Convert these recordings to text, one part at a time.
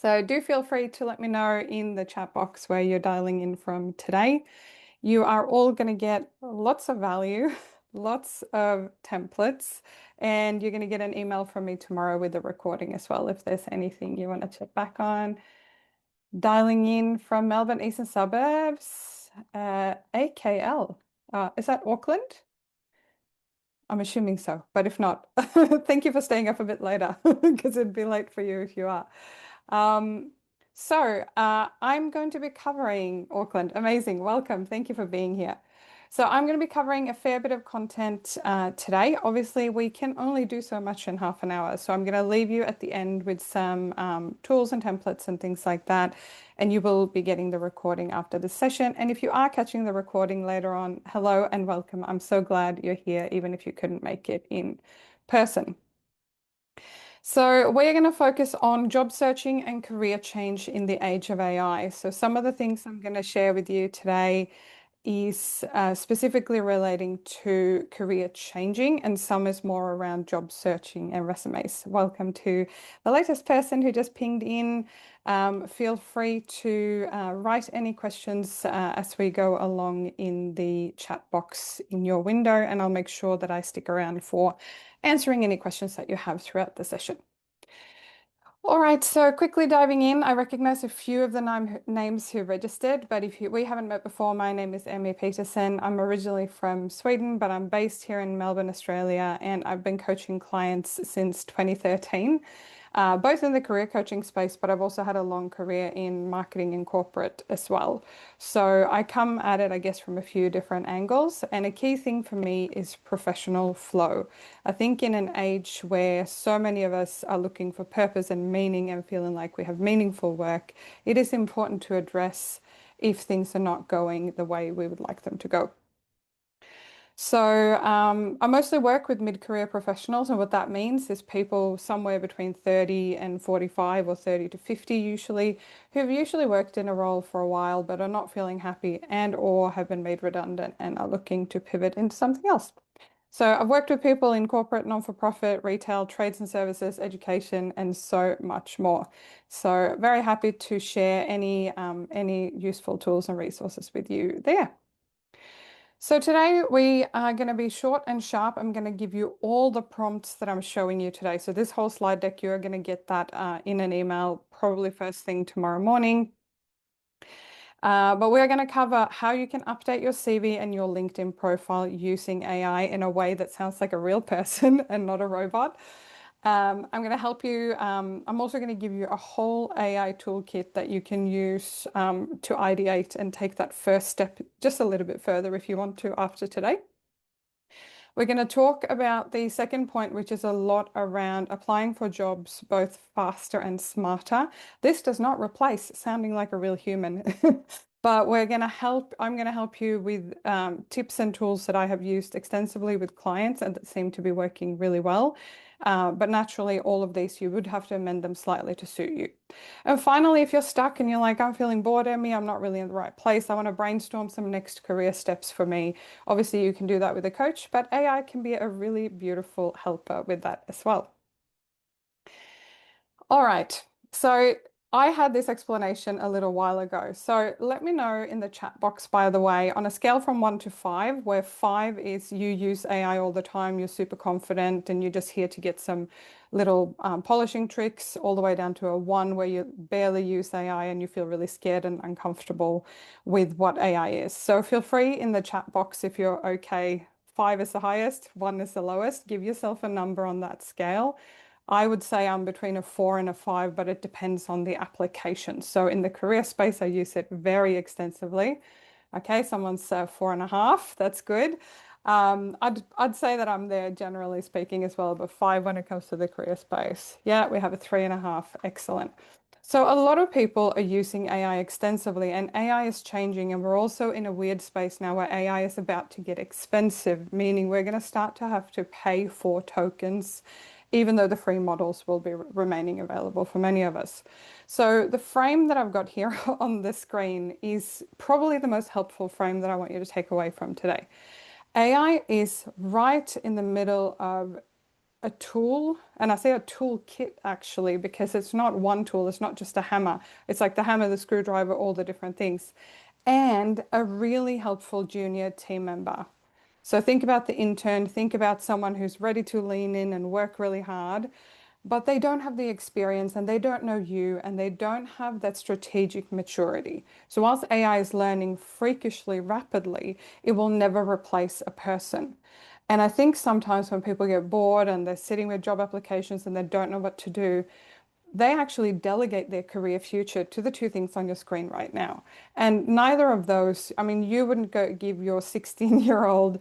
So do feel free to let me know in the chat box where you're dialing in from today. You are all going to get lots of value, lots of templates, and you're going to get an email from me tomorrow with the recording as well if there's anything you want to check back on. Dialing in from Melbourne Eastern Suburbs, AKL. Is that Auckland? I'm assuming so, but if not, thank you for staying up a bit later because it'd be late for you if you are. Um, I'm going to be covering Auckland. Amazing. Welcome. Thank you for being here. So I'm going to be covering a fair bit of content today. Obviously, we can only do so much in half an hour. So I'm going to leave you at the end with some tools and templates and things like that. And you will be getting the recording after the session. And if you are catching the recording later on, hello and welcome. I'm so glad you're here, even if you couldn't make it in person. So we're going to focus on job searching and career change in the age of AI. So some of the things I'm going to share with you today is specifically relating to career changing, and some is more around job searching and resumes. Welcome to the latest person who just pinged in. Feel free to write any questions as we go along in the chat box in your window, and I'll make sure that I stick around for answering any questions that you have throughout the session. All right, so quickly diving in, I recognize a few of the names who registered, but if we haven't met before, my name is Emmy Petersson. I'm originally from Sweden, but I'm based here in Melbourne, Australia, and I've been coaching clients since 2013, both in the career coaching space, but I've also had a long career in marketing and corporate as well. So I come at it, I guess, from a few different angles, and a key thing for me is professional flow. I think in an age where so many of us are looking for purpose and meaning and feeling like we have meaningful work, it is important to address if things are not going the way we would like them to go. So I mostly work with mid-career professionals, and what that means is people somewhere between 30 and 45 or 30 to 50 usually, who've usually worked in a role for a while but are not feeling happy and or have been made redundant and are looking to pivot into something else. So I've worked with people in corporate, non-for-profit, retail, trades and services, education, and so much more. So very happy to share any useful tools and resources with you there. So today we are going to be short and sharp. I'm going to give you all the prompts that I'm showing you today. So this whole slide deck, you're going to get that in an email probably first thing tomorrow morning. But we're going to cover how you can update your CV and your LinkedIn profile using AI in a way that sounds like a real person and not a robot. I'm going to help you. I'm also going to give you a whole AI toolkit that you can use to ideate and take that first step just a little bit further if you want to after today. We're going to talk about the second point, which is a lot around applying for jobs both faster and smarter. This does not replace sounding like a real human, but I'm going to help you with tips and tools that I have used extensively with clients and that seem to be working really well. But naturally, all of these, you would have to amend them slightly to suit you. And finally, if you're stuck and you're like, I'm feeling bored, Emmy, I'm not really in the right place, I want to brainstorm some next career steps for me. Obviously, you can do that with a coach, but AI can be a really beautiful helper with that as well. All right. So I had this explanation a little while ago. So let me know in the chat box, by the way, on a scale from 1 to 5, where 5 is you use AI all the time, you're super confident, and you're just here to get some little polishing tricks, all the way down to a 1 where you barely use AI and you feel really scared and uncomfortable with what AI is. So feel free in the chat box if you're okay. 5 is the highest, 1 is the lowest. Give yourself a number on that scale. I would say I'm between a 4 and a 5, but it depends on the application. So in the career space, I use it very extensively. Okay, someone's 4.5. That's good. I'd say that I'm there generally speaking as well, but 5 when it comes to the career space. Yeah, we have a 3.5. Excellent. So a lot of people are using AI extensively, and AI is changing, and we're also in a weird space now where AI is about to get expensive, meaning we're going to start to have to pay for tokens, even though the free models will be remaining available for many of us. So the frame that I've got here on the screen is probably the most helpful frame that I want you to take away from today. AI is right in the middle of a tool, and I say a toolkit actually, because it's not one tool, it's not just a hammer. It's like the hammer, the screwdriver, all the different things, and a really helpful junior team member. So think about the intern, think about someone who's ready to lean in and work really hard, but they don't have the experience and they don't know you and they don't have that strategic maturity. So whilst AI is learning freakishly rapidly, it will never replace a person. And I think sometimes when people get bored and they're sitting with job applications and they don't know what to do, they actually delegate their career future to the two things on your screen right now. And neither of those, I mean, you wouldn't go give your 16-year-old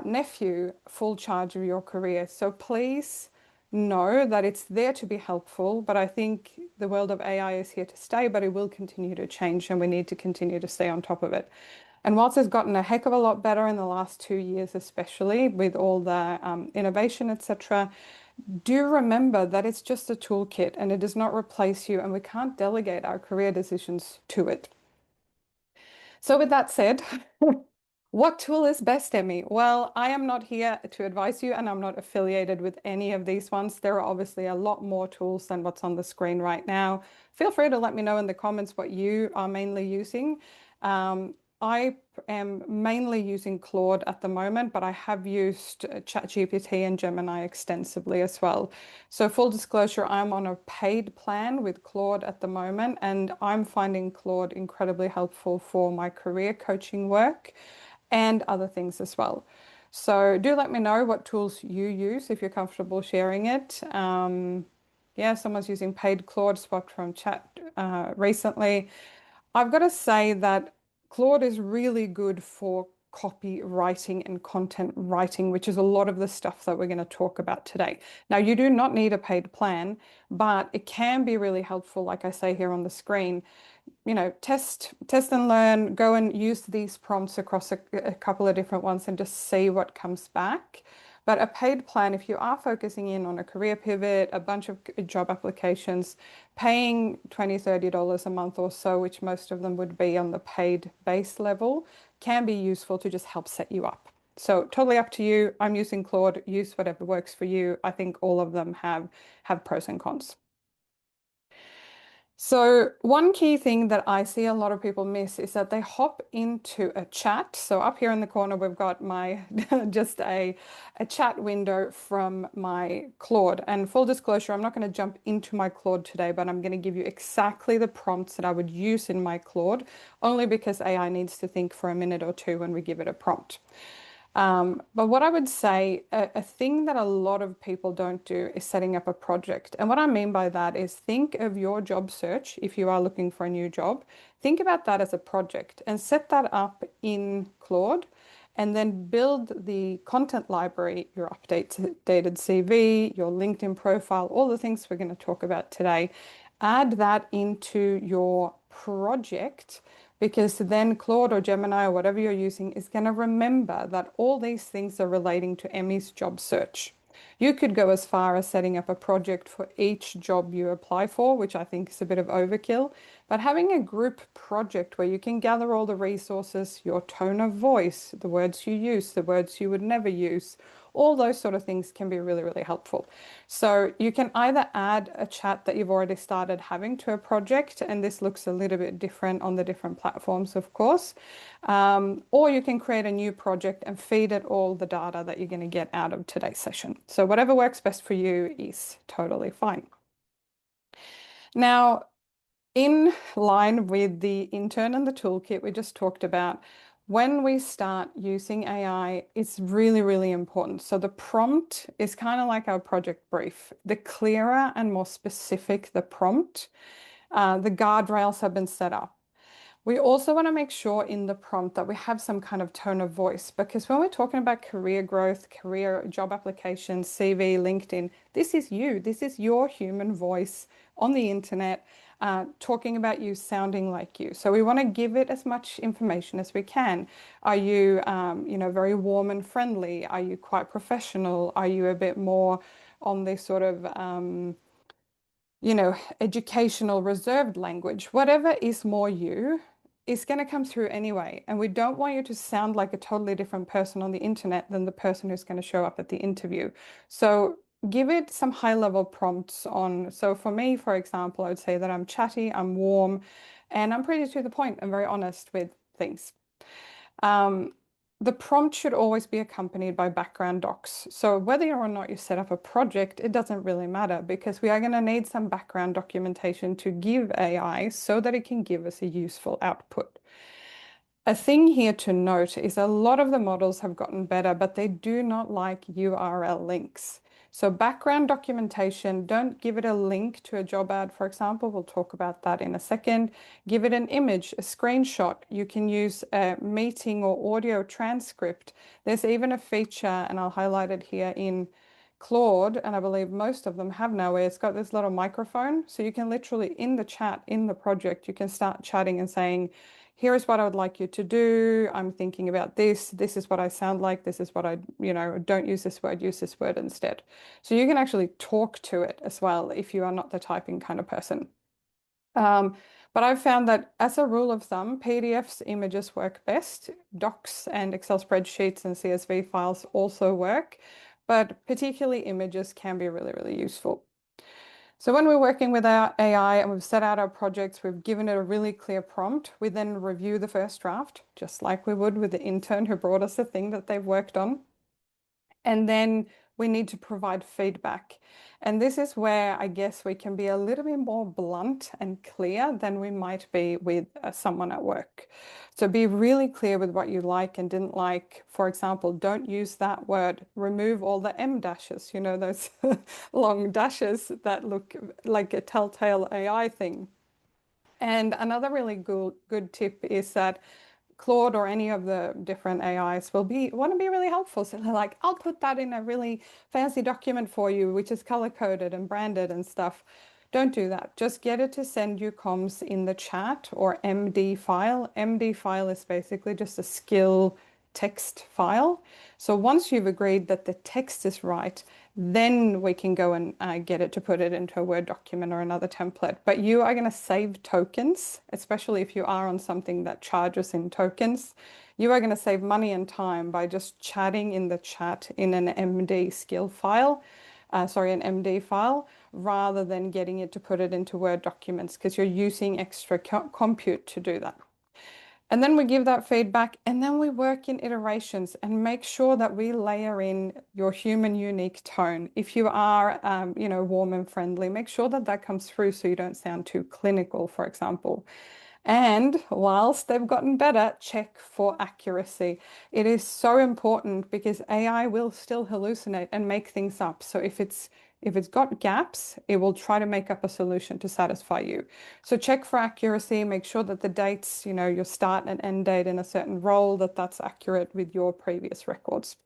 nephew full charge of your career. So please know that it's there to be helpful. But I think the world of AI is here to stay, but it will continue to change and we need to continue to stay on top of it. And whilst it's gotten a heck of a lot better in the last 2 years, especially with all the innovation, etc., do remember that it's just a toolkit and it does not replace you, and we can't delegate our career decisions to it. So, with that said, what tool is best, Emmy? Well, I am not here to advise you, and I'm not affiliated with any of these ones. There are obviously a lot more tools than what's on the screen right now. Feel free to let me know in the comments what you are mainly using. I am mainly using Claude at the moment, but I have used ChatGPT and Gemini extensively as well. So, full disclosure, I'm on a paid plan with Claude at the moment, and I'm finding Claude incredibly helpful for my career coaching work and other things as well. So, do let me know what tools you use if you're comfortable sharing it. Yeah, someone's using paid Claude, swapped from chat recently. I've got to say that Claude is really good for copywriting and content writing, which is a lot of the stuff that we're going to talk about today. Now, you do not need a paid plan, but it can be really helpful, like I say here on the screen. Test and learn, go and use these prompts across a couple of different ones and just see what comes back. But a paid plan, if you are focusing in on a career pivot, a bunch of job applications, paying $20, $30 a month or so, which most of them would be on the paid base level, can be useful to just help set you up. So totally up to you. I'm using Claude. Use whatever works for you. I think all of them have pros and cons. So one key thing that I see a lot of people miss is that they hop into a chat. So up here in the corner, we've got my just a chat window from my Claude. And full disclosure, I'm not going to jump into my Claude today, but I'm going to give you exactly the prompts that I would use in my Claude, only because AI needs to think for a minute or two when we give it a prompt. But what I would say, a thing that a lot of people don't do is setting up a project. And what I mean by that is think of your job search, if you are looking for a new job, think about that as a project and set that up in Claude and then build the content library, your updated CV, your LinkedIn profile, all the things we're going to talk about today. Add that into your project because then Claude or Gemini or whatever you're using is going to remember that all these things are relating to Emmy's job search. You could go as far as setting up a project for each job you apply for, which I think is a bit of overkill. But having a group project where you can gather all the resources, your tone of voice, the words you use, the words you would never use, all those sort of things can be really, really helpful. So you can either add a chat that you've already started having to a project, and this looks a little bit different on the different platforms, of course, or you can create a new project and feed it all the data that you're going to get out of today's session. So whatever works best for you is totally fine. Now, in line with the intern and the toolkit we just talked about, when we start using AI, it's really, really important. So the prompt is kind of like our project brief. The clearer and more specific the prompt, the guardrails have been set up. We also want to make sure in the prompt that we have some kind of tone of voice because when we're talking about career growth, career job applications, CV, LinkedIn, this is you. This is your human voice on the internet, talking about you, sounding like you. So we want to give it as much information as we can. Are you, very warm and friendly? Are you quite professional? Are you a bit more on the sort of educational reserved language, whatever is more you is going to come through anyway. And we don't want you to sound like a totally different person on the internet than the person who's going to show up at the interview. So give it some high level prompts on. So for me, for example, I would say that I'm chatty, I'm warm, and I'm pretty to the point. I'm very honest with things. Um, the prompt should always be accompanied by background docs. So whether or not you set up a project, it doesn't really matter because we are going to need some background documentation to give AI so that it can give us a useful output. A thing here to note is a lot of the models have gotten better, but they do not like URL links. So background documentation, don't give it a link to a job ad, for example. We'll talk about that in a second. Give it an image, a screenshot. You can use a meeting or audio transcript. There's even a feature, and I'll highlight it here in Claude, and I believe most of them have now, where it's got this little microphone. So you can literally, in the chat, in the project, you can start chatting and saying, here is what I would like you to do. I'm thinking about this. This is what I sound like. This is what I, don't use this word instead. So you can actually talk to it as well if you are not the typing kind of person. But I've found that as a rule of thumb, PDFs, images work best. Docs and Excel spreadsheets and CSV files also work, but particularly images can be really, really useful. So when we're working with our AI and we've set out our projects, we've given it a really clear prompt, we then review the first draft, just like we would with the intern who brought us the thing that they've worked on. And then we need to provide feedback. And this is where I guess we can be a little bit more blunt and clear than we might be with someone at work. So be really clear with what you like and didn't like. For example, don't use that word. Remove all the M dashes, those long dashes that look like a telltale AI thing. And another really good tip is that Claude or any of the different AIs want to be really helpful. So they're like, I'll put that in a really fancy document for you, which is color coded and branded and stuff. Don't do that. Just get it to send you comms in the chat or MD file. MD file is basically just a skill text file. So once you've agreed that the text is right, then we can go and get it to put it into a Word document or another template. But you are going to save tokens, especially if you are on something that charges in tokens. You are going to save money and time by just chatting in the chat in an MD skill file, an MD file, rather than getting it to put it into Word documents because you're using extra compute to do that. And then we give that feedback and then we work in iterations and make sure that we layer in your human unique tone. If you are, warm and friendly, make sure that that comes through so you don't sound too clinical, for example. And whilst they've gotten better, check for accuracy. It is so important because AI will still hallucinate and make things up. So if it's got gaps, it will try to make up a solution to satisfy you. So check for accuracy, make sure that the dates, your start and end date in a certain role, that's accurate with your previous records.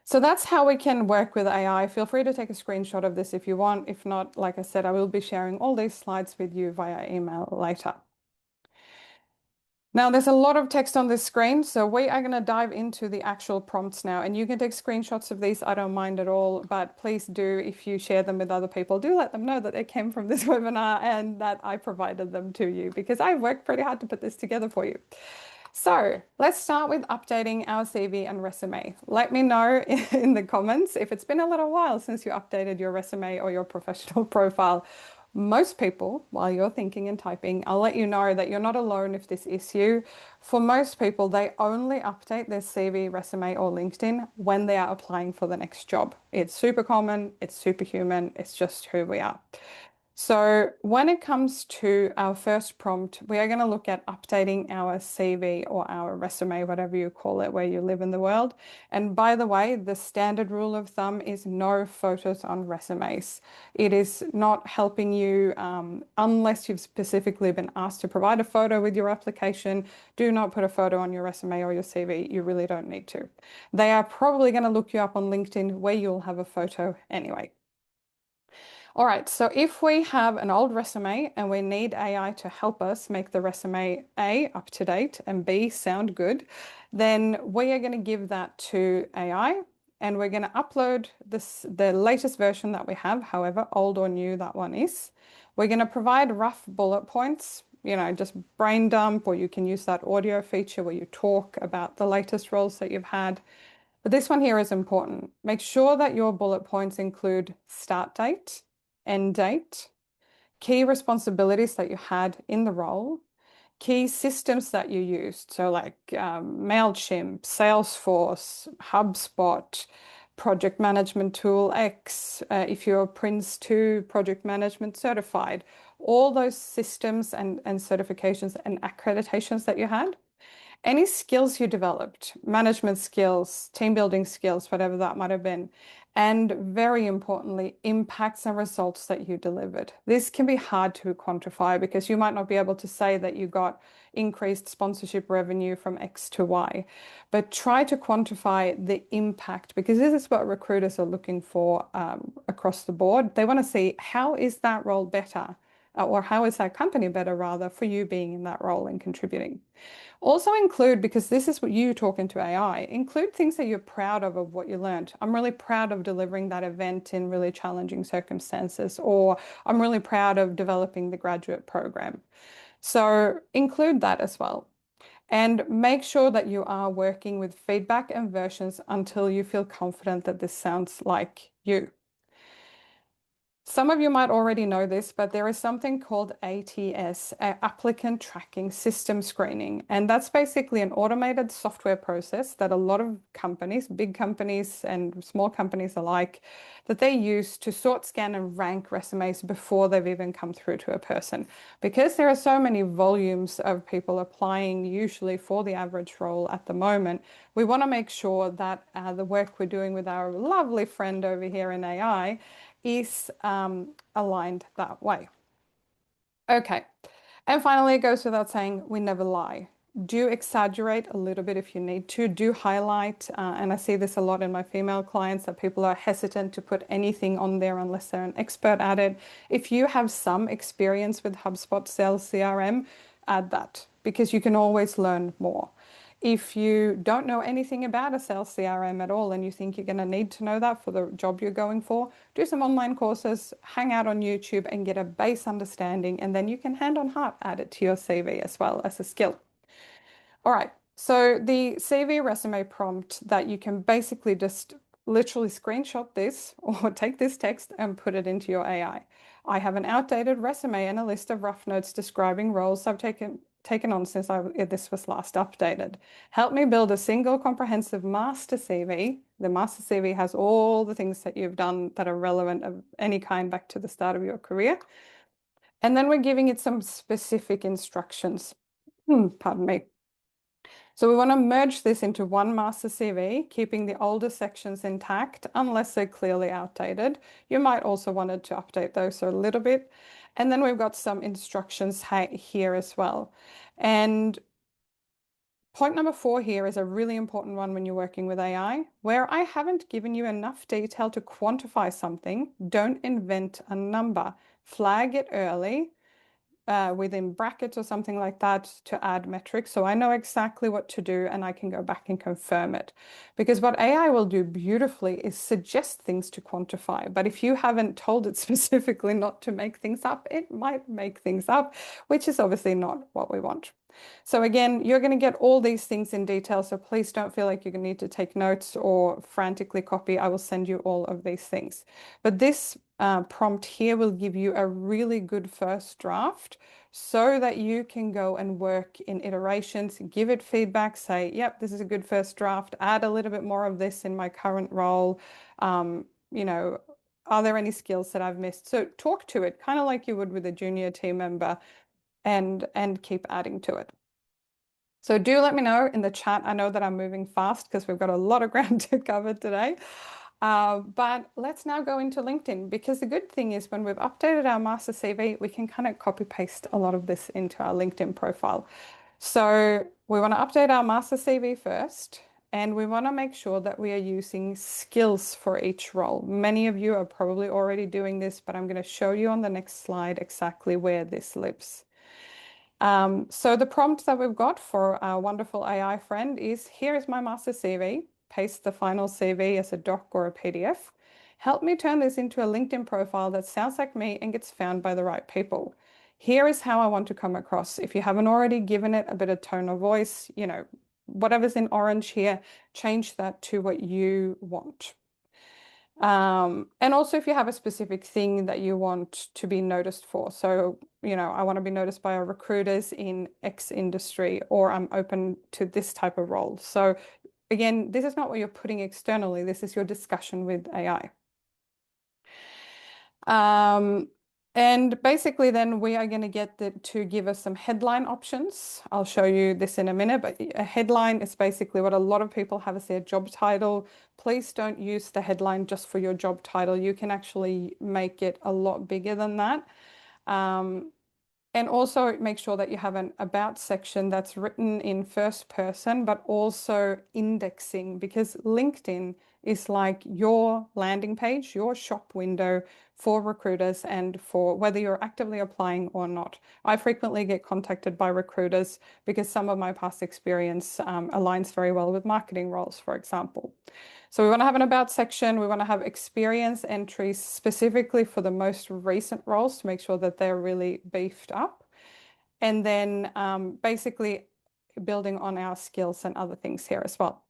So that's how we can work with AI. Feel free to take a screenshot of this if you want. If not, like I said, I will be sharing all these slides with you via email later. Now, there's a lot of text on this screen, so we are going to dive into the actual prompts now. And you can take screenshots of these, I don't mind at all, but please do, if you share them with other people, do let them know that they came from this webinar and that I provided them to you because I've worked pretty hard to put this together for you. So let's start with updating our CV and resume. Let me know in the comments if it's been a little while since you updated your resume or your professional profile. Most people, while you're thinking and typing, I'll let you know that you're not alone if this is you. For most people, they only update their CV, resume, or LinkedIn when they are applying for the next job. It's super common, it's superhuman, it's just who we are. So when it comes to our first prompt, we are going to look at updating our CV or our resume, whatever you call it, where you live in the world. And by the way, the standard rule of thumb is no photos on resumes. It is not helping you unless you've specifically been asked to provide a photo with your application. Do not put a photo on your resume or your CV. You really don't need to. They are probably going to look you up on LinkedIn where you'll have a photo anyway. All right, so if we have an old resume and we need AI to help us make the resume A, up to date, and B, sound good, then we are going to give that to AI and we're going to upload the latest version that we have, however old or new that one is. We're going to provide rough bullet points, just brain dump, or you can use that audio feature where you talk about the latest roles that you've had. But this one here is important. Make sure that your bullet points include start date, end date, key responsibilities that you had in the role, key systems that you used. So like MailChimp, Salesforce, HubSpot, project management tool X, if you're Prince 2 project management certified, all those systems and certifications and accreditations that you had. Any skills you developed, management skills, team building skills, whatever that might have been, and very importantly, impacts and results that you delivered. This can be hard to quantify because you might not be able to say that you got increased sponsorship revenue from X to Y, but try to quantify the impact because this is what recruiters are looking for across the board. They want to see how is that role better, or how is that company better rather for you being in that role and contributing. Also include, because this is what you talk into AI, include things that you're proud of what you learned. I'm really proud of delivering that event in really challenging circumstances, or I'm really proud of developing the graduate program. So include that as well. And make sure that you are working with feedback and versions until you feel confident that this sounds like you. Some of you might already know this, but there is something called ATS, Applicant Tracking System Screening. And that's basically an automated software process that a lot of companies, big companies and small companies alike, that they use to sort, scan, and rank resumes before they've even come through to a person. Because there are so many volumes of people applying, usually for the average role at the moment, we want to make sure that the work we're doing with our lovely friend over here in AI is aligned that way. Okay. And finally, it goes without saying, we never lie. Do exaggerate a little bit if you need to. Do highlight, and I see this a lot in my female clients that people are hesitant to put anything on there unless they're an expert at it. If you have some experience with HubSpot Sales CRM, add that because you can always learn more. If you don't know anything about a sales CRM at all and you think you're going to need to know that for the job you're going for, do some online courses, hang out on YouTube and get a base understanding, and then you can hand on heart add it to your CV as well as a skill. All right, so the CV resume prompt that you can basically just literally screenshot this or take this text and put it into your AI. I have an outdated resume and a list of rough notes describing roles I've taken on since this was last updated. Help me build a single comprehensive master CV. The master CV has all the things that you've done that are relevant of any kind back to the start of your career. And then we're giving it some specific instructions. Pardon me. So we want to merge this into one master CV, keeping the older sections intact unless they're clearly outdated. You might also want to update those a little bit. And then we've got some instructions here as well. And point number 4 here is a really important one when you're working with AI. Where I haven't given you enough detail to quantify something, don't invent a number. Flag it early within brackets or something like that to add metrics. So I know exactly what to do and I can go back and confirm it. Because what AI will do beautifully is suggest things to quantify. But if you haven't told it specifically not to make things up, it might make things up, which is obviously not what we want. So again, you're going to get all these things in detail, so please don't feel like you need to take notes or frantically copy. I will send you all of these things. But this prompt here will give you a really good first draft so that you can go and work in iterations, give it feedback, say, yep, this is a good first draft, add a little bit more of this in my current role. You know, are there any skills that I've missed? So talk to it, kind of like you would with a junior team member, and keep adding to it. So do let me know in the chat. I know that I'm moving fast because we've got a lot of ground to cover today. But let's now go into LinkedIn, because the good thing is when we've updated our master CV, we can kind of copy paste a lot of this into our LinkedIn profile. So we want to update our master CV first, and we want to make sure that we are using skills for each role. Many of you are probably already doing this, but I'm going to show you on the next slide exactly where this lives. So the prompt that we've got for our wonderful AI friend is, here is my master CV. Paste the final CV as a doc or a PDF. Help me turn this into a LinkedIn profile that sounds like me and gets found by the right people. Here is how I want to come across. If you haven't already given it a bit of tone of voice, you know, whatever's in orange here, change that to what you want. And also if you have a specific thing that you want to be noticed for. So, I want to be noticed by our recruiters in X industry, or I'm open to this type of role. So again, this is not what you're putting externally. This is your discussion with AI. And basically then we are going to get to give us some headline options. I'll show you this in a minute, but a headline is basically what a lot of people have as their job title. Please don't use the headline just for your job title. You can actually make it a lot bigger than that. And also make sure that you have an about section that's written in first person, but also indexing, because LinkedIn is like your landing page, your shop window for recruiters and for whether you're actively applying or not. I frequently get contacted by recruiters because some of my past experience aligns very well with marketing roles, for example. So we want to have an about section. We want to have experience entries specifically for the most recent roles to make sure that they're really beefed up. And then basically building on our skills and other things here as well.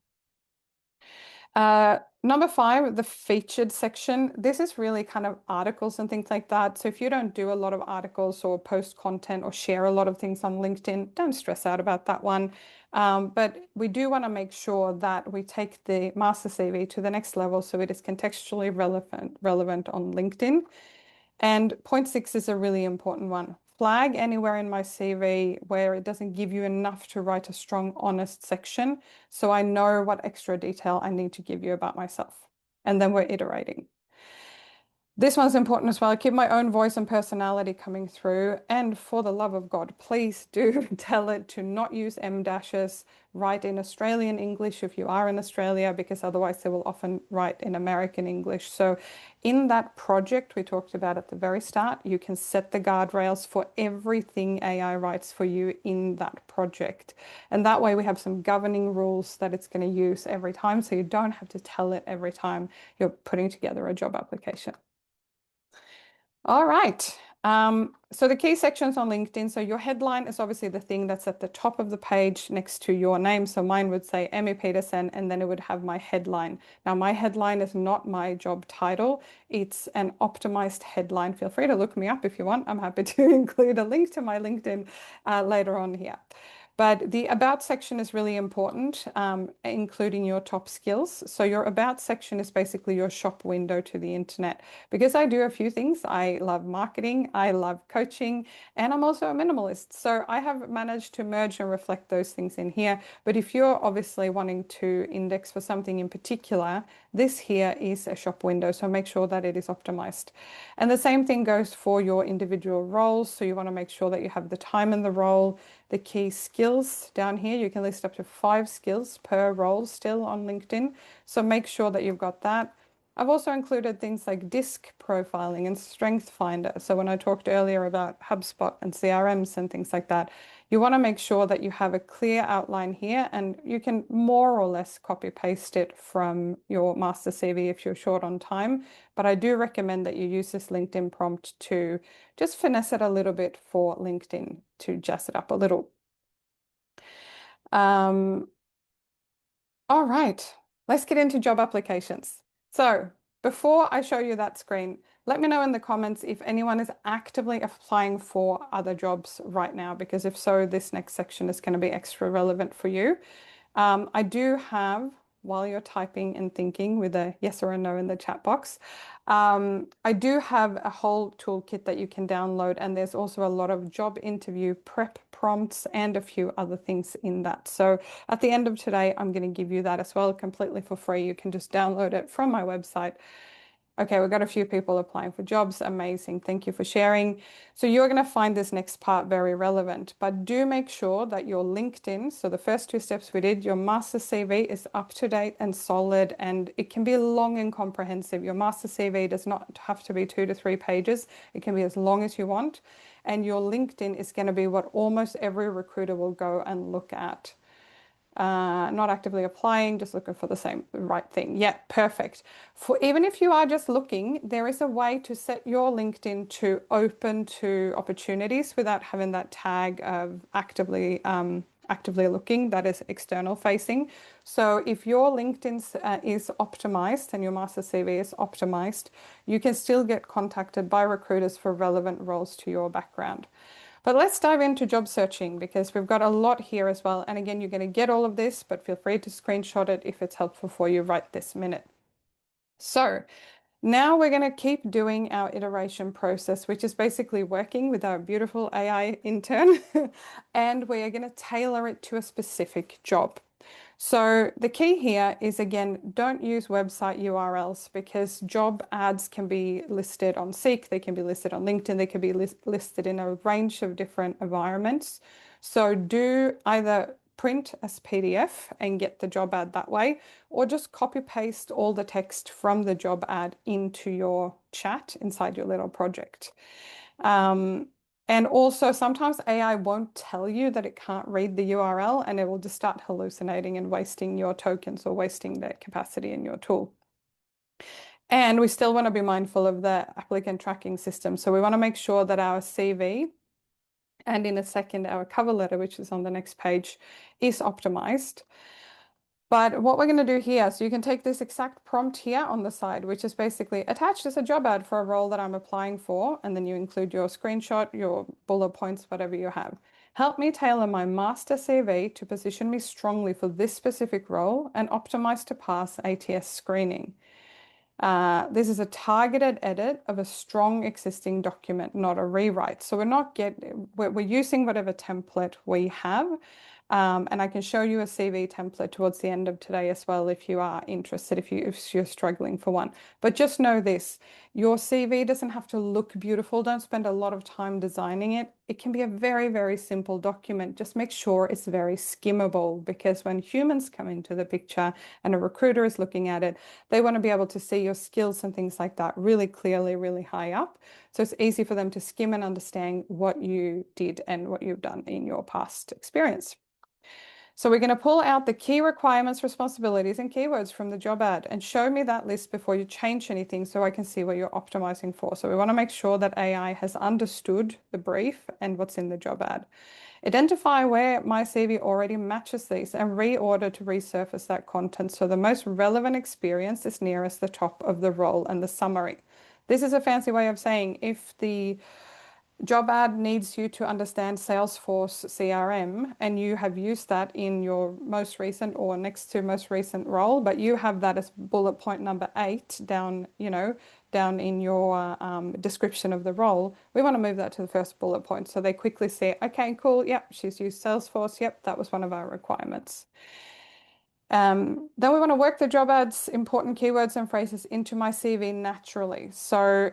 Number 5, the featured section. This is really kind of articles and things like that. So if you don't do a lot of articles or post content or share a lot of things on LinkedIn, don't stress out about that one. But we do want to make sure that we take the master CV to the next level so it is contextually relevant on LinkedIn. And point 6 is a really important one. Flag anywhere in my CV where it doesn't give you enough to write a strong, honest section, so I know what extra detail I need to give you about myself. And then we're iterating. This one's important as well. I keep my own voice and personality coming through. And for the love of God, please do tell it to not use M dashes. Write in Australian English if you are in Australia, because otherwise they will often write in American English. So in that project we talked about at the very start, you can set the guardrails for everything AI writes for you in that project. And that way we have some governing rules that it's going to use every time. So you don't have to tell it every time you're putting together a job application. All right. So the key sections on LinkedIn. So your headline is obviously the thing that's at the top of the page next to your name. So mine would say Emmy Petersson, and then it would have my headline. Now, my headline is not my job title. It's an optimized headline. Feel free to look me up if you want. I'm happy to include a link to my LinkedIn later on here. But the about section is really important, including your top skills. So your about section is basically your shop window to the internet. Because I do a few things. I love marketing, I love coaching, and I'm also a minimalist. So I have managed to merge and reflect those things in here. But if you're obviously wanting to index for something in particular, this here is a shop window. So make sure that it is optimized. And the same thing goes for your individual roles. So you want to make sure that you have the time in the role, the key skills down here. You can list up to 5 skills per role still on LinkedIn. So make sure that you've got that. I've also included things like disc profiling and strength finder. So when I talked earlier about HubSpot and CRMs and things like that, you want to make sure that you have a clear outline here, and you can more or less copy paste it from your master CV if you're short on time. But I do recommend that you use this LinkedIn prompt to just finesse it a little bit for LinkedIn to jazz it up a little. All right, let's get into job applications. So before I show you that screen, let me know in the comments if anyone is actively applying for other jobs right now, because if so, this next section is going to be extra relevant for you. I do have, while you're typing and thinking with a yes or a no in the chat box, I do have a whole toolkit that you can download, and there's also a lot of job interview prep prompts and a few other things in that. So at the end of today, I'm going to give you that as well, completely for free. You can just download it from my website. Okay, we've got a few people applying for jobs. Amazing. Thank you for sharing. So you're going to find this next part very relevant, but do make sure that your LinkedIn, so the first 2 steps we did, your master CV is up to date and solid, and it can be long and comprehensive. Your master CV does not have to be 2 to 3 pages. It can be as long as you want. And your LinkedIn is going to be what almost every recruiter will go and look at. Not actively applying, just looking for the right thing. Yeah, perfect. For even if you are just looking, there is a way to set your LinkedIn to open to opportunities without having that tag of actively actively looking, that is external facing. So if your LinkedIn is optimized and your master CV is optimized, you can still get contacted by recruiters for relevant roles to your background. But let's dive into job searching because we've got a lot here as well. And again, you're going to get all of this, but feel free to screenshot it if it's helpful for you right this minute. So now we're going to keep doing our iteration process, which is basically working with our beautiful AI intern, and we are going to tailor it to a specific job. So the key here is, again, don't use website URLs because job ads can be listed on Seek, they can be listed on LinkedIn, they can be listed in a range of different environments. So do either print as PDF and get the job ad that way, or just copy paste all the text from the job ad into your chat inside your little project. And also, sometimes AI won't tell you that it can't read the URL and it will just start hallucinating and wasting your tokens or wasting the capacity in your tool. And we still want to be mindful of the applicant tracking system. So we want to make sure that our CV and in a second, our cover letter, which is on the next page, is optimized. But what we're going to do here, so you can take this exact prompt here on the side, which is basically attached as a job ad for a role that I'm applying for, and then you include your screenshot, your bullet points, whatever you have. Help me tailor my master CV to position me strongly for this specific role and optimize to pass ATS screening. This is a targeted edit of a strong existing document, not a rewrite. So we're using whatever template we have. And I can show you a CV template towards the end of today as well if you are interested, if you're struggling for one. But just know this, your CV doesn't have to look beautiful. Don't spend a lot of time designing it. It can be a very, very simple document. Just make sure it's very skimmable because when humans come into the picture and a recruiter is looking at it, they want to be able to see your skills and things like that really clearly, really high up. So it's easy for them to skim and understand what you did and what you've done in your past experience. So we're going to pull out the key requirements, responsibilities, and keywords from the job ad and show me that list before you change anything so I can see what you're optimizing for. So we want to make sure that AI has understood the brief and what's in the job ad. Identify where my CV already matches these and reorder to resurface that content so the most relevant experience is nearest the top of the role and the summary. This is a fancy way of saying if the job ad needs you to understand Salesforce CRM and you have used that in your most recent or next to most recent role, but you have that as bullet point number 8 down, down in your description of the role, we want to move that to the first bullet point. So they quickly say, okay, cool. Yep, she's used Salesforce. Yep, that was one of our requirements. Then we want to work the job ads, important keywords and phrases into my CV naturally. So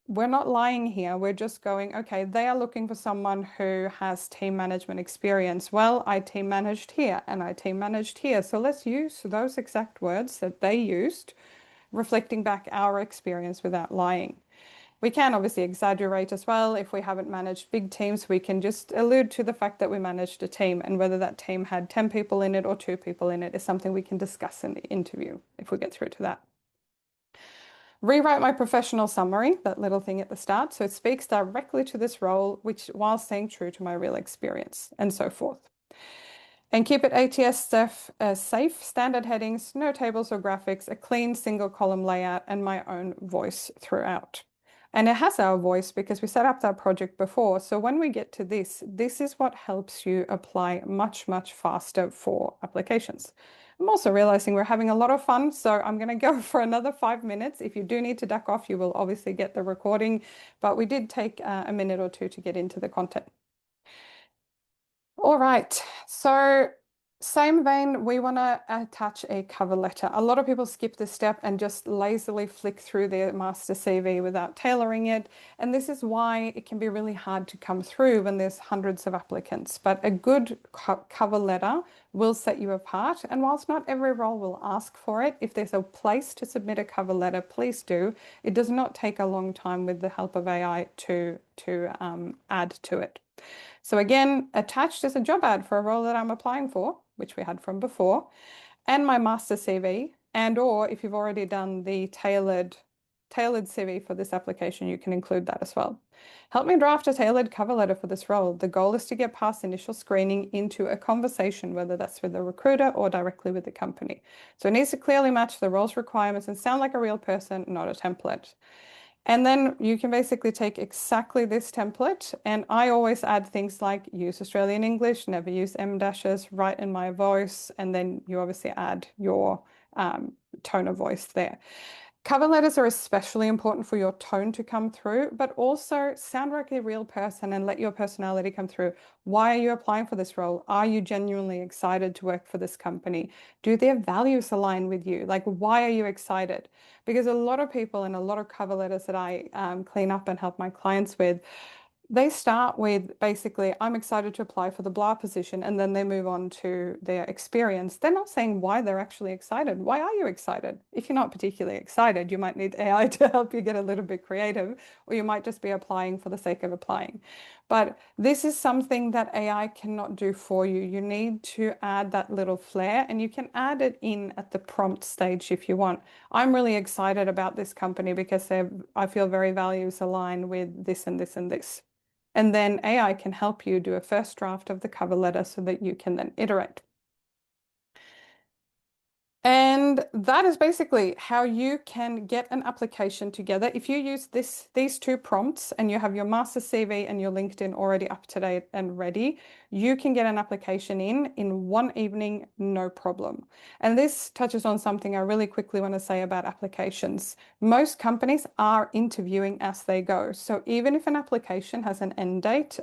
we're not lying here. We're just going, okay, they are looking for someone who has team management experience. Well, I team managed here and I team managed here. So let's use those exact words that they used, reflecting back our experience without lying. We can obviously exaggerate as well. If we haven't managed big teams, we can just allude to the fact that we managed a team, and whether that team had 10 people in it or 2 people in it is something we can discuss in the interview if we get through to that. Rewrite my professional summary, that little thing at the start, so it speaks directly to this role, which while staying true to my real experience, and so forth. And keep it ATS safe, standard headings, no tables or graphics, a clean single column layout, and my own voice throughout. And it has our voice because we set up that project before. So when we get to this is what helps you apply much, much faster for applications. I'm also realizing we're having a lot of fun, so I'm going to go for another 5 minutes. If you do need to duck off, you will obviously get the recording, but we did take a minute or two to get into the content. All right, so same vein, we want to attach a cover letter. A lot of people skip this step and just lazily flick through their master CV without tailoring it. And this is why it can be really hard to come through when there's hundreds of applicants. But a good cover letter will set you apart. And whilst not every role will ask for it, if there's a place to submit a cover letter, please do. It does not take a long time with the help of AI to add to it. So again, attached is a job ad for a role that I'm applying for, which we had from before, and my master CV, and or if you've already done the tailored tailored CV for this application, you can include that as well. Help me draft a tailored cover letter for this role. The goal is to get past initial screening into a conversation, whether that's with the recruiter or directly with the company. So it needs to clearly match the role's requirements and sound like a real person, not a template. And then you can basically take exactly this template, and I always add things like use Australian English, never use M dashes, write in my voice, and then you obviously add your tone of voice there. Cover letters are especially important for your tone to come through, but also sound like a real person and let your personality come through. Why are you applying for this role? Are you genuinely excited to work for this company? Do their values align with you? Like, why are you excited? Because a lot of people and a lot of cover letters that I clean up and help my clients with, they start with basically, I'm excited to apply for the blah position, and then they move on to their experience. They're not saying why they're actually excited. Why are you excited? If you're not particularly excited, you might need AI to help you get a little bit creative, or you might just be applying for the sake of applying. But this is something that AI cannot do for you. You need to add that little flair, and you can add it in at the prompt stage if you want. I'm really excited about this company because I feel very values aligned with this and this and this. And then AI can help you do a first draft of the cover letter so that you can then iterate. And that is basically how you can get an application together. If you use these two prompts and you have your master CV and your LinkedIn already up to date and ready, you can get an application in one evening, no problem. And this touches on something I really quickly want to say about applications. Most companies are interviewing as they go. So even if an application has an end date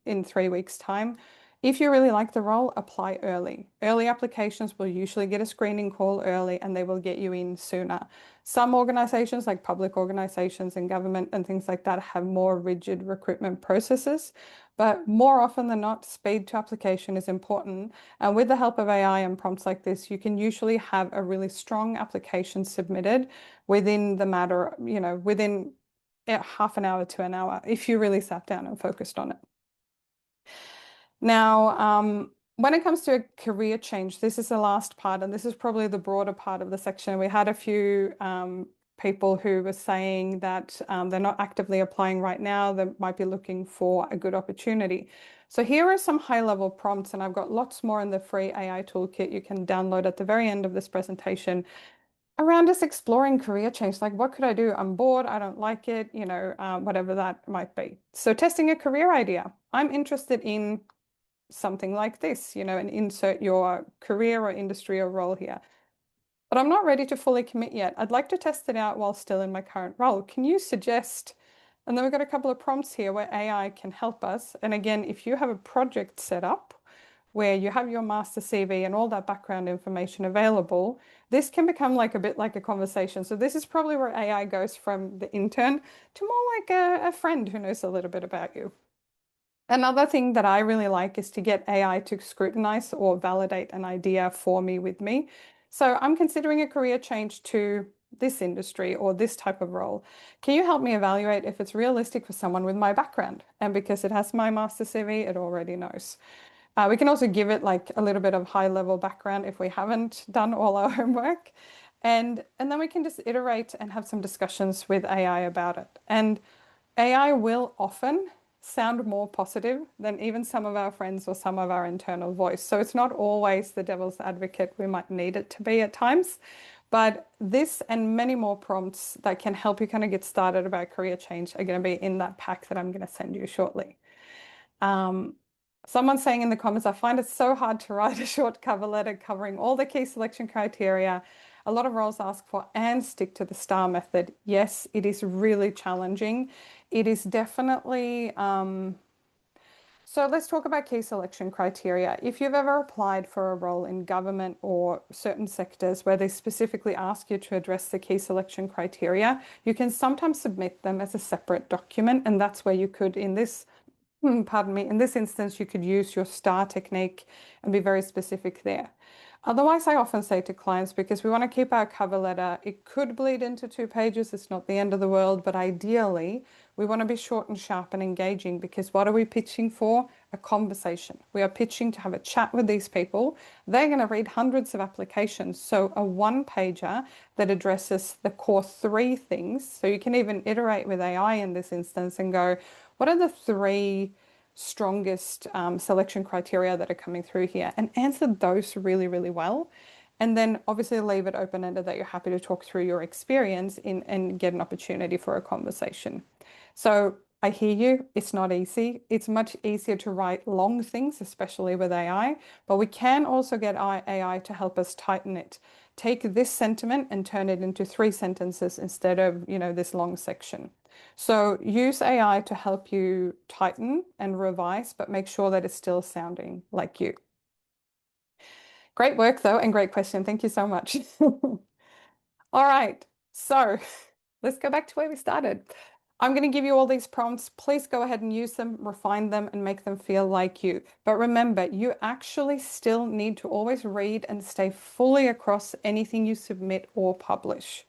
in 3 weeks' time, if you really like the role, apply early. Early applications will usually get a screening call early and they will get you in sooner. Some organizations, like public organizations and government and things like that, have more rigid recruitment processes. But more often than not, speed to application is important. And with the help of AI and prompts like this, you can usually have a really strong application submitted within the matter, within half an hour to an hour, if you really sat down and focused on it. Now, when it comes to a career change, this is the last part, and this is probably the broader part of the section. We had a few people who were saying that they're not actively applying right now. They might be looking for a good opportunity. So here are some high-level prompts, and I've got lots more in the free AI toolkit you can download at the very end of this presentation around just exploring career change. Like, what could I do? I'm bored. I don't like it, whatever that might be. So testing a career idea. I'm interested in something like this, and insert your career or industry or role here. But I'm not ready to fully commit yet. I'd like to test it out while still in my current role. Can you suggest? And then we've got a couple of prompts here where AI can help us. And again, if you have a project set up where you have your master CV and all that background information available, this can become like a bit like a conversation. So this is probably where AI goes from the intern to more like a friend who knows a little bit about you. Another thing that I really like is to get AI to scrutinize or validate an idea for me with me. So I'm considering a career change to this industry or this type of role. Can you help me evaluate if it's realistic for someone with my background? And because it has my master CV, it already knows. We can also give it like a little bit of high level background if we haven't done all our homework. And then we can just iterate and have some discussions with AI about it. And AI will often sound more positive than even some of our friends or some of our internal voice. So it's not always the devil's advocate we might need it to be at times. But this and many more prompts that can help you kind of get started about career change are going to be in that pack that I'm going to send you shortly. Someone's saying in the comments, I find it so hard to write a short cover letter covering all the key selection criteria. A lot of roles ask for and stick to the STAR method. Yes, it is really challenging. It is definitely, so let's talk about key selection criteria. If you've ever applied for a role in government or certain sectors where they specifically ask you to address the key selection criteria, you can sometimes submit them as a separate document, and that's where you could, in this pardon me, in this instance, you could use your STAR technique and be very specific there. Otherwise, I often say to clients, because we want to keep our cover letter, it could bleed into 2 pages. It's not the end of the world, but ideally, we want to be short and sharp and engaging because what are we pitching for? a conversation. We are pitching to have a chat with these people. They're going to read hundreds of applications. So a one pager that addresses the core three things. So you can even iterate with AI in this instance and go, what are the three strongest selection criteria that are coming through here, and answer those really, really well. And then obviously leave it open-ended that you're happy to talk through your experience in and get an opportunity for a conversation. So I hear you, it's not easy. It's much easier to write long things, especially with AI, but we can also get AI to help us tighten it. Take this sentiment and turn it into three sentences instead of, this long section. So use AI to help you tighten and revise, but make sure that it's still sounding like you. Great work, though, and great question. Thank you so much. All right, so let's go back to where we started. I'm going to give you all these prompts. Please go ahead and use them, refine them, and make them feel like you. But remember, you actually still need to always read and stay fully across anything you submit or publish,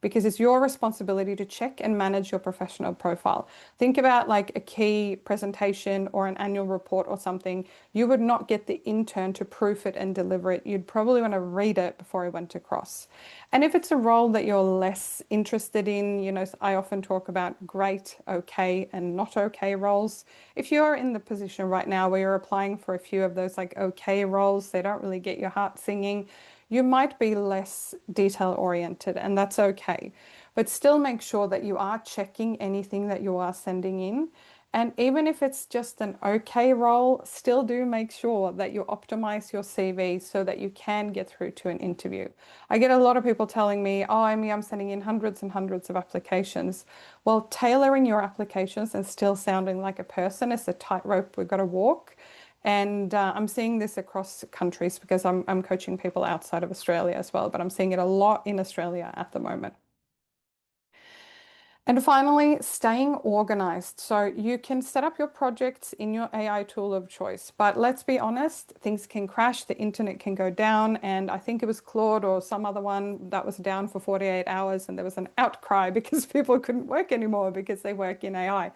because it's your responsibility to check and manage your professional profile. Think about like a key presentation or an annual report or something. You would not get the intern to proof it and deliver it. You'd probably want to read it before it went across. And if it's a role that you're less interested in, I often talk about great, okay, and not okay roles. If you're in the position right now where you're applying for a few of those like okay roles, they don't really get your heart singing, you might be less detail oriented, and that's okay. But still make sure that you are checking anything that you are sending in. And even if it's just an okay role, still do make sure that you optimize your CV so that you can get through to an interview. I get a lot of people telling me, oh, Amy, I'm sending in hundreds and hundreds of applications. Well, tailoring your applications and still sounding like a person is a tightrope we've got to walk. And I'm seeing this across countries because I'm coaching people outside of Australia as well, but I'm seeing it a lot in Australia at the moment. And finally, staying organized. So you can set up your projects in your AI tool of choice, but let's be honest, things can crash, the internet can go down, and I think it was Claude or some other one that was down for 48 hours, and there was an outcry because people couldn't work anymore because they work in AI.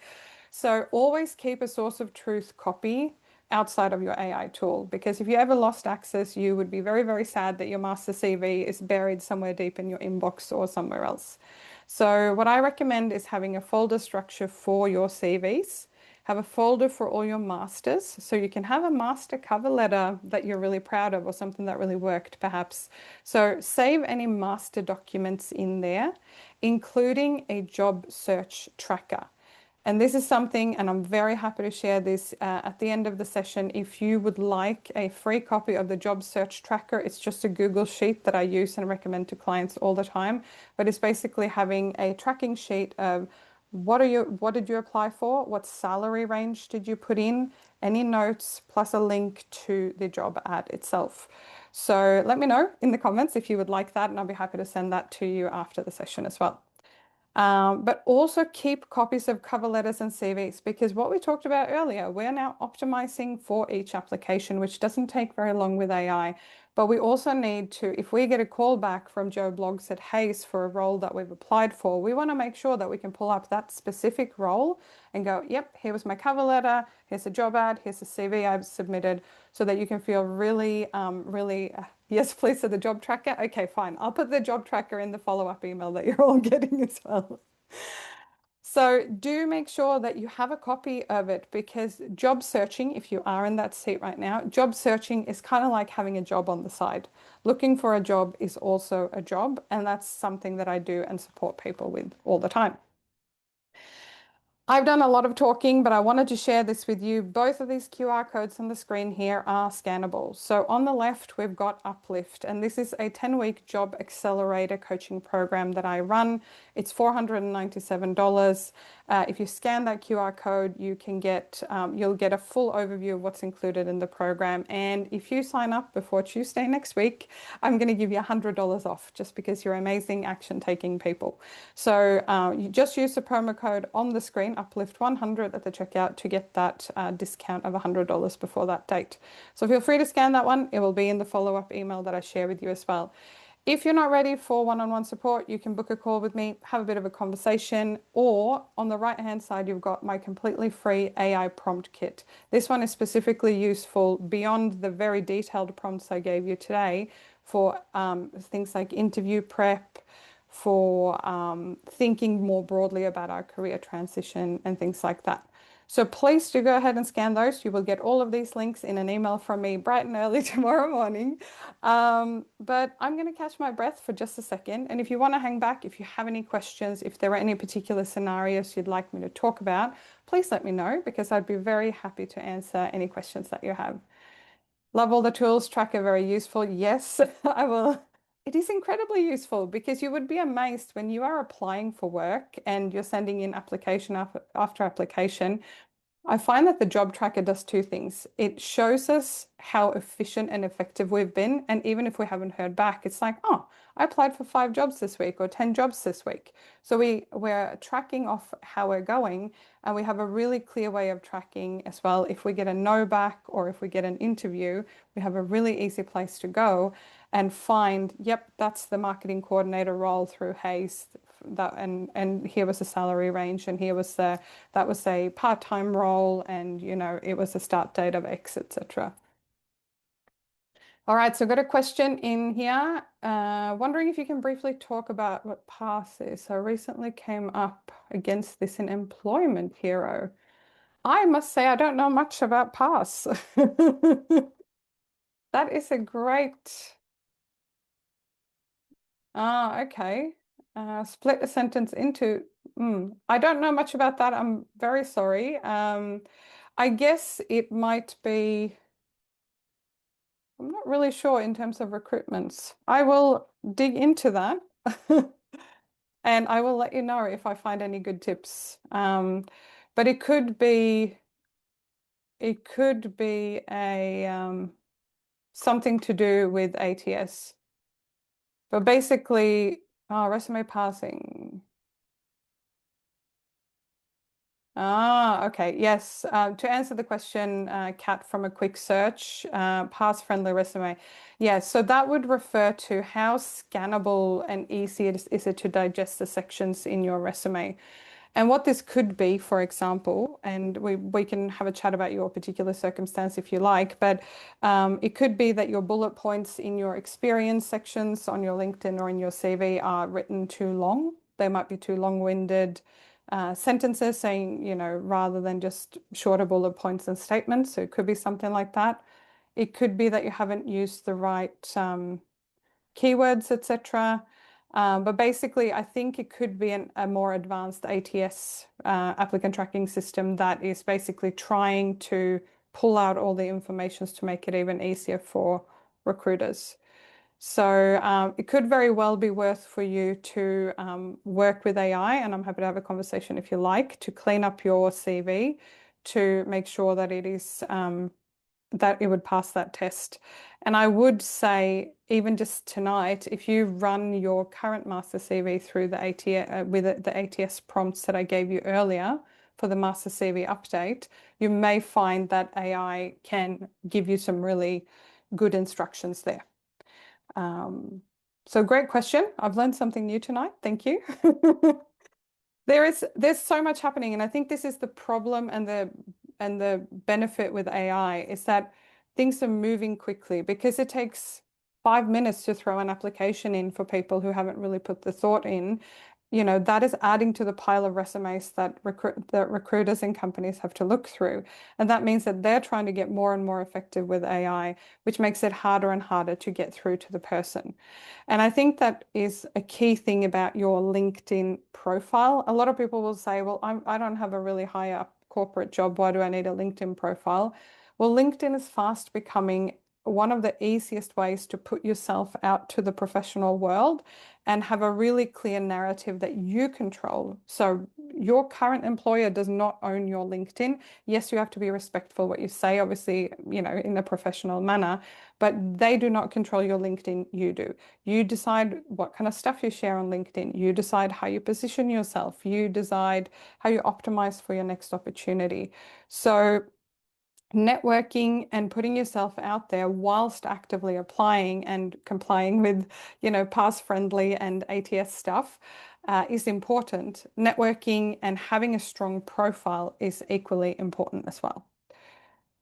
So always keep a source of truth copy outside of your AI tool, because if you ever lost access, you would be very, very sad that your master CV is buried somewhere deep in your inbox or somewhere else. So what I recommend is having a folder structure for your CVs. Have a folder for all your masters. So you can have a master cover letter that you're really proud of or something that really worked, perhaps. So save any master documents in there, including a job search tracker. And this is something, and I'm very happy to share this at the end of the session. If you would like a free copy of the job search tracker, it's just a Google sheet that I use and recommend to clients all the time. But it's basically having a tracking sheet of what did you apply for? What salary range did you put in? Any notes, plus a link to the job ad itself. So let me know in the comments if you would like that, and I'll be happy to send that to you after the session as well. But also keep copies of cover letters and CVs, because what we talked about earlier, we're now optimizing for each application, which doesn't take very long with AI. But we also need to, if we get a call back from Joe Bloggs at Hayes for a role that we've applied for, we want to make sure that we can pull up that specific role and go, yep, here was my cover letter, here's a job ad, here's the CV I've submitted, so that you can feel really, yes, please, so the job tracker. Okay, fine. I'll put the job tracker in the follow-up email that you're all getting as well. So do make sure that you have a copy of it, because job searching, if you are in that seat right now, job searching is kind of like having a job on the side. Looking for a job is also a job, and that's something that I do and support people with all the time. I've done a lot of talking, but I wanted to share this with you. Both of these QR codes on the screen here are scannable. So on the left, we've got Uplift, and this is a 10-week job accelerator coaching program that I run. It's $497. If you scan that QR code, you can you'll get a full overview of what's included in the program. And if you sign up before Tuesday next week, I'm going to give you $100 off, just because you're amazing action-taking people. So you just use the promo code on the screen, Uplift 100 at the checkout, to get that discount of $100 before that date. So feel free to scan that one. It will be in the follow-up email that I share with you as well. If you're not ready for one-on-one support, you can book a call with me, have a bit of a conversation, or on the right-hand side, you've got my completely free AI prompt kit. This one is specifically useful beyond the very detailed prompts I gave you today for things like interview prep, for thinking more broadly about our career transition and things like that. So please do go ahead and scan those. You will get all of these links in an email from me bright and early tomorrow morning. But I'm going to catch my breath for just a second. And if you want to hang back, if you have any questions, if there are any particular scenarios you'd like me to talk about, please let me know because I'd be very happy to answer any questions that you have. Love all the tools, Tracker, very useful. Yes, I will. It is incredibly useful because you would be amazed when you are applying for work and you're sending in application after application. I find that the job tracker does two things. It shows us how efficient and effective we've been. And even if we haven't heard back, it's like, oh, I applied for 5 jobs this week or 10 jobs this week. So we're tracking off how we're going, and we have a really clear way of tracking as well. If we get a no back or if we get an interview, we have a really easy place to go and find, yep, that's the marketing coordinator role through Hayes. That and here was the salary range, and here was the that was a part-time role, and it was a start date of X, etc. All right, so I've got a question in here. Wondering if you can briefly talk about what pass is. So recently came up against this in Employment Hero. I must say I don't know much about pass. That is a great. Ah, okay. Split a sentence into. I don't know much about that. I'm very sorry. I guess it might be. I'm not really sure in terms of recruitments. I will dig into that and I will let you know if I find any good tips. But it could be a something to do with ATS. But basically, resume passing. Okay. Yes. To answer the question, Kat, from a quick search, pass-friendly resume. Yeah, so that would refer to how scannable and easy is it to digest the sections in your resume. And what this could be, for example, and we can have a chat about your particular circumstance if you like, but it could be that your bullet points in your experience sections on your LinkedIn or in your CV are written too long. They might be too long-winded sentences saying, rather than just shorter bullet points and statements. So it could be something like that. It could be that you haven't used the right keywords, etc. But basically, I think it could be a more advanced ATS applicant tracking system that is basically trying to pull out all the information to make it even easier for recruiters. So it could very well be worth for you to work with AI, and I'm happy to have a conversation if you like, to clean up your CV to make sure that that it would pass that test. And I would say, even just tonight, if you run your current master CV through the ATS with the ATS prompts that I gave you earlier for the master CV update, you may find that AI can give you some really good instructions there. Um, so great question. I've learned something new tonight. Thank you. There's so much happening, and I think this is the problem and the benefit with AI is that things are moving quickly because it takes 5 minutes to throw an application in for people who haven't really put the thought in. That is adding to the pile of resumes that recruiters and companies have to look through. And that means that they're trying to get more and more effective with AI, which makes it harder and harder to get through to the person. And I think that is a key thing about your LinkedIn profile. A lot of people will say, well, I don't have a really high up corporate job. Why do I need a LinkedIn profile? Well, LinkedIn is fast becoming one of the easiest ways to put yourself out to the professional world and have a really clear narrative that you control. So your current employer does not own your LinkedIn. Yes, you have to be respectful what you say, obviously, in a professional manner, but they do not control your LinkedIn. You do. You decide what kind of stuff you share on LinkedIn. You decide how you position yourself. You decide how you optimize for your next opportunity. So networking and putting yourself out there whilst actively applying and complying with, pass friendly and ATS stuff is important. Networking and having a strong profile is equally important as well.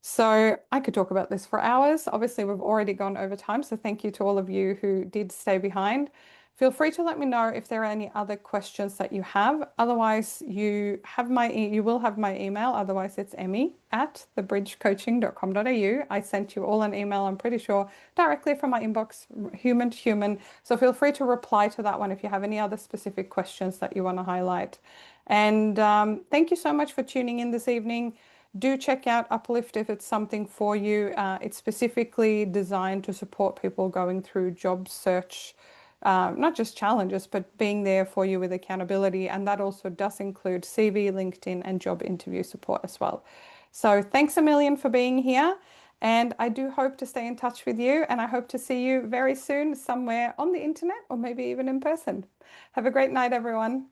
So I could talk about this for hours. Obviously, we've already gone over time, so thank you to all of you who did stay behind. Feel free to let me know if there are any other questions that you have. Otherwise, you will have my email. Otherwise, it's emmy@thebridgecoaching.com.au. I sent you all an email, I'm pretty sure, directly from my inbox, human to human. So feel free to reply to that one if you have any other specific questions that you want to highlight. And thank you so much for tuning in this evening. Do check out Uplift if it's something for you. It's specifically designed to support people going through job search, not just challenges, but being there for you with accountability. And that also does include CV, LinkedIn, and job interview support as well. So thanks a million for being here. And I do hope to stay in touch with you. And I hope to see you very soon somewhere on the internet or maybe even in person. Have a great night, everyone.